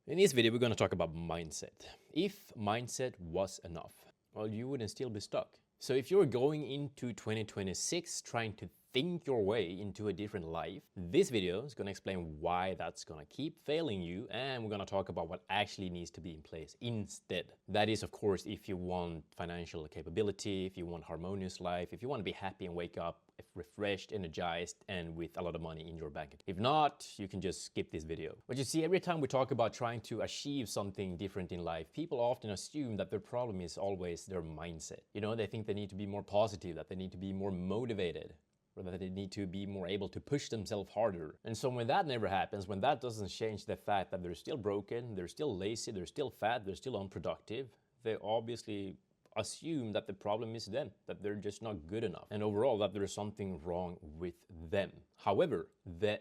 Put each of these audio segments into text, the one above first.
In this video, we're going to talk about mindset. If mindset was enough, well, you wouldn't still be stuck. So if you're going into 2026 trying to think your way into a different life, this video is going to explain why that's going to keep failing you, and we're going to talk about what actually needs to be in place instead. That is, of course, if you want financial capability, if you want harmonious life, if you want to be happy and wake up refreshed, energized, and with a lot of money in your bank account. If not, you can just skip this video. But you see, every time we talk about trying to achieve something different in life, people often assume that their problem is always their mindset. You know, they think they need to be more positive, that they need to be more motivated, or that they need to be more able to push themselves harder. And so when that never happens, when that doesn't change the fact that they're still broken, they're still lazy, they're still fat, they're still unproductive, they obviously assume that the problem is them, that they're just not good enough, and overall that there's something wrong with them. However, the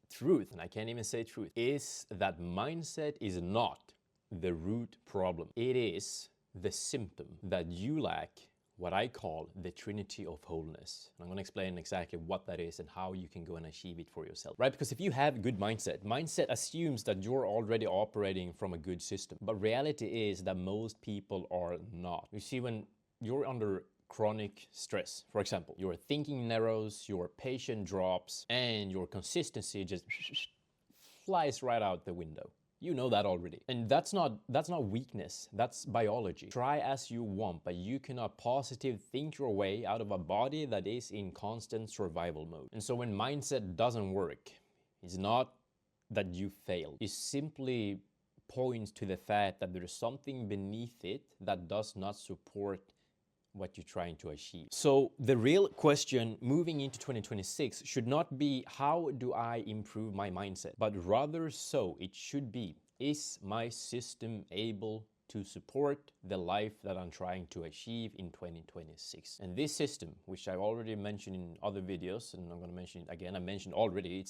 truth, and I can't even say truth, is that mindset is not the root problem. It is the symptom that you lack what I call the Trinity of Wholeness. And I'm going to explain exactly what that is and how you can go and achieve it for yourself, right? Because if you have a good mindset assumes that you're already operating from a good system. But reality is that most people are not. You see, when you're under chronic stress, for example, your thinking narrows, your patience drops, and your consistency just flies right out the window. You know that already. And that's not weakness, that's biology. Try as you want, but you cannot positively think your way out of a body that is in constant survival mode. And so when mindset doesn't work, it's not that you failed. It simply points to the fact that there's something beneath it that does not support what you're trying to achieve. So the real question moving into 2026 should not be how do I improve my mindset, but rather so it should be, is my system able to support the life that I'm trying to achieve in 2026? And this system, which I've already mentioned in other videos, and I'm going to mention it again, I mentioned already,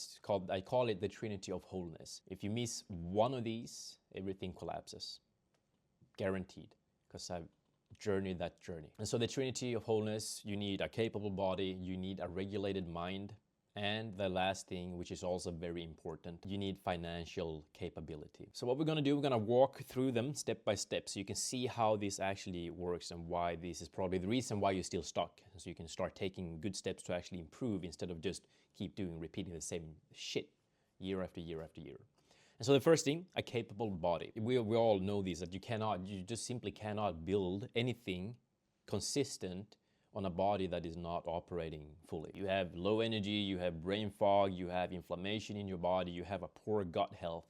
I call it the Trinity of Wholeness. If you miss one of these, everything collapses. Guaranteed, because I've journey that journey. And so the Trinity of Wholeness, you need a capable body, you need a regulated mind, and the last thing, which is also very important, you need financial capability. So what we're going to do, we're going to walk through them step by step so you can see how this actually works and why this is probably the reason why you're still stuck. So you can start taking good steps to actually improve instead of just repeating the same shit year after year after year. And so the first thing, a capable body. We all know this, that you just simply cannot build anything consistent on a body that is not operating fully. You have low energy, you have brain fog, you have inflammation in your body, you have a poor gut health.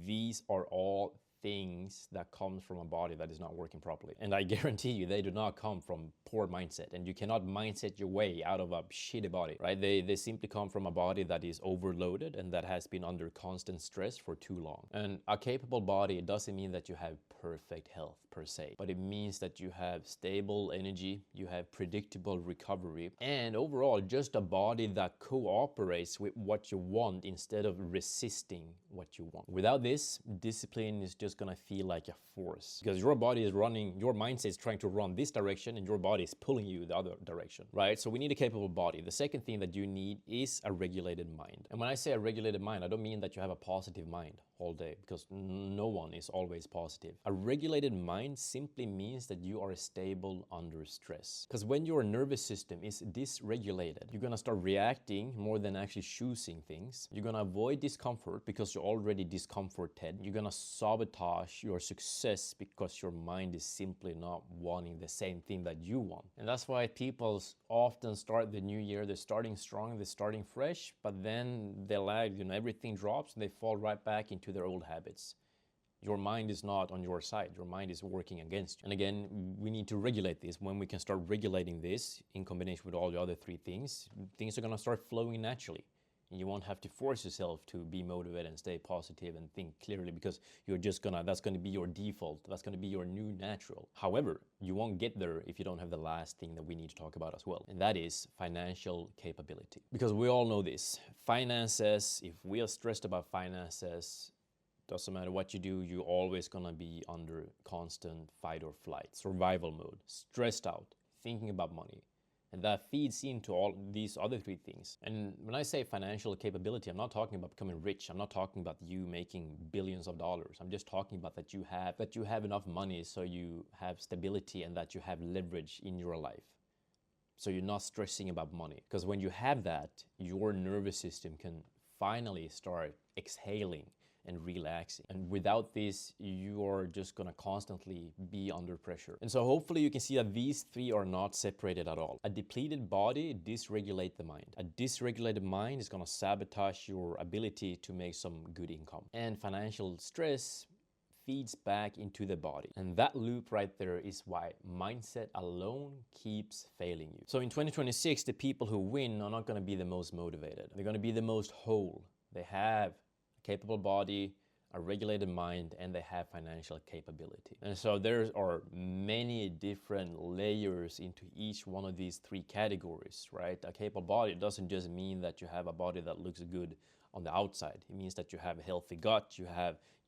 These are all things that comes from a body that is not working properly. And I guarantee you, they do not come from poor mindset. And you cannot mindset your way out of a shitty body, right? They simply come from a body that is overloaded and that has been under constant stress for too long. And a capable body, it doesn't mean that you have perfect health per se, but it means that you have stable energy, you have predictable recovery, and overall just a body that cooperates with what you want instead of resisting what you want. Without this, discipline is just gonna feel like a force, because your body is running, your mindset is trying to run this direction and your body is pulling you the other direction, right? So we need a capable body. The second thing that you need is a regulated mind. And when I say a regulated mind, I don't mean that you have a positive mind all day, because no one is always positive. A regulated mind simply means that you are stable under stress. Because when your nervous system is dysregulated, you're gonna start reacting more than actually choosing things. You're gonna avoid discomfort because you're already discomforted. You're gonna sabotage your success because your mind is simply not wanting the same thing that you want. And that's why people often start the new year, they're starting strong, they're starting fresh, but then they lag, everything drops and they fall right back into their old habits. Your mind is not on your side. Your mind is working against you. And again, we need to regulate this. When we can start regulating this in combination with all the other three things, things are going to start flowing naturally. And you won't have to force yourself to be motivated and stay positive and think clearly, because that's going to be your default. That's going to be your new natural. However, you won't get there if you don't have the last thing that we need to talk about as well. And that is financial capability. Because we all know this. Finances, if we are stressed about finances, doesn't matter what you do, you're always gonna be under constant fight or flight, survival mode, stressed out, thinking about money. And that feeds into all these other three things. And when I say financial capability, I'm not talking about becoming rich. I'm not talking about you making billions of dollars. I'm just talking about that you have enough money so you have stability and that you have leverage in your life. So you're not stressing about money. Because when you have that, your nervous system can finally start exhaling and relaxing. And without this, you're just gonna constantly be under pressure. And so hopefully you can see that these three are not separated at all. A depleted body dysregulates the mind. A dysregulated mind is gonna sabotage your ability to make some good income. And financial stress feeds back into the body. And that loop right there is why mindset alone keeps failing you. So in 2026, the people who win are not gonna be the most motivated. They're gonna be the most whole. They have capable body, a regulated mind, and they have financial capability. And so there are many different layers into each one of these three categories, right? A capable body doesn't just mean that you have a body that looks good on the outside. It means that you have a healthy gut,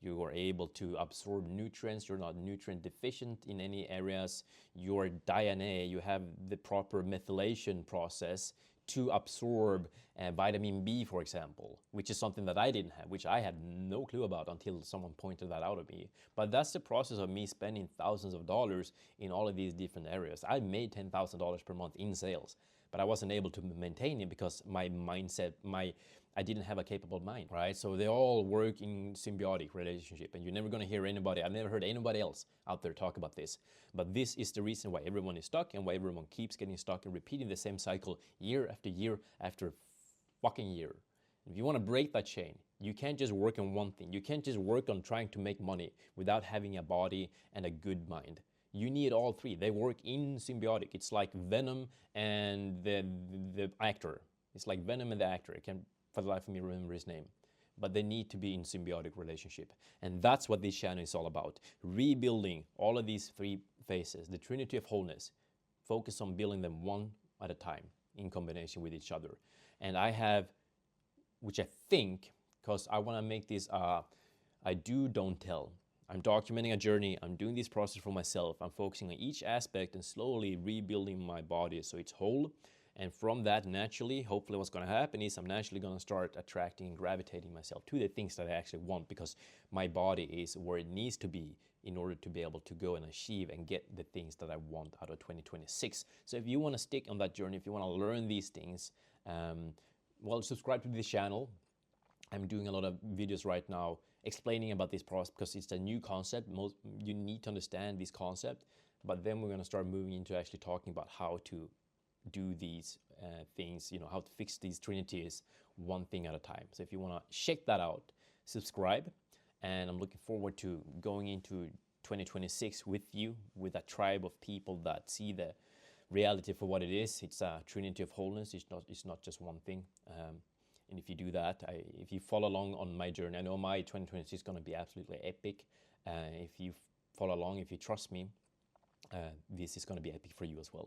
you are able to absorb nutrients, you're not nutrient deficient in any areas, your DNA, you have the proper methylation process to absorb vitamin B, for example, which is something that I didn't have, which I had no clue about until someone pointed that out at me. But that's the process of me spending thousands of dollars in all of these different areas. I made $10,000 per month in sales, but I wasn't able to maintain it because my mindset, I didn't have a capable mind, right? So they all work in symbiotic relationship, and you're never gonna hear anybody, I've never heard anybody else out there talk about this. But this is the reason why everyone is stuck and why everyone keeps getting stuck and repeating the same cycle year after fucking year. If you wanna break that chain, you can't just work on one thing. You can't just work on trying to make money without having a body and a good mind. You need all three. They work in symbiotic. It's like Venom and the actor. It's like Venom and the actor. I can't for the life of me remember his name. But they need to be in symbiotic relationship. And that's what this channel is all about. Rebuilding all of these three phases, the Trinity of Wholeness. Focus on building them one at a time in combination with each other. And I have, which I think, because I want to make this I do, don't tell. I'm documenting a journey. I'm doing this process for myself. I'm focusing on each aspect and slowly rebuilding my body so it's whole. And from that, naturally, hopefully what's going to happen is I'm naturally going to start attracting and gravitating myself to the things that I actually want, because my body is where it needs to be in order to be able to go and achieve and get the things that I want out of 2026. So if you want to stick on that journey, if you want to learn these things, well, subscribe to this channel. I'm doing a lot of videos right now explaining about this process because it's a new concept. You need to understand this concept, but then we're going to start moving into actually talking about how to do these things, how to fix these trinities one thing at a time. So if you want to check that out, subscribe. And I'm looking forward to going into 2026 with you, with a tribe of people that see the reality for what it is. It's a trinity of wholeness. It's not just one thing. And if you do that, if you follow along on my journey, I know my 2026 is going to be absolutely epic. If you follow along, if you trust me, this is going to be epic for you as well.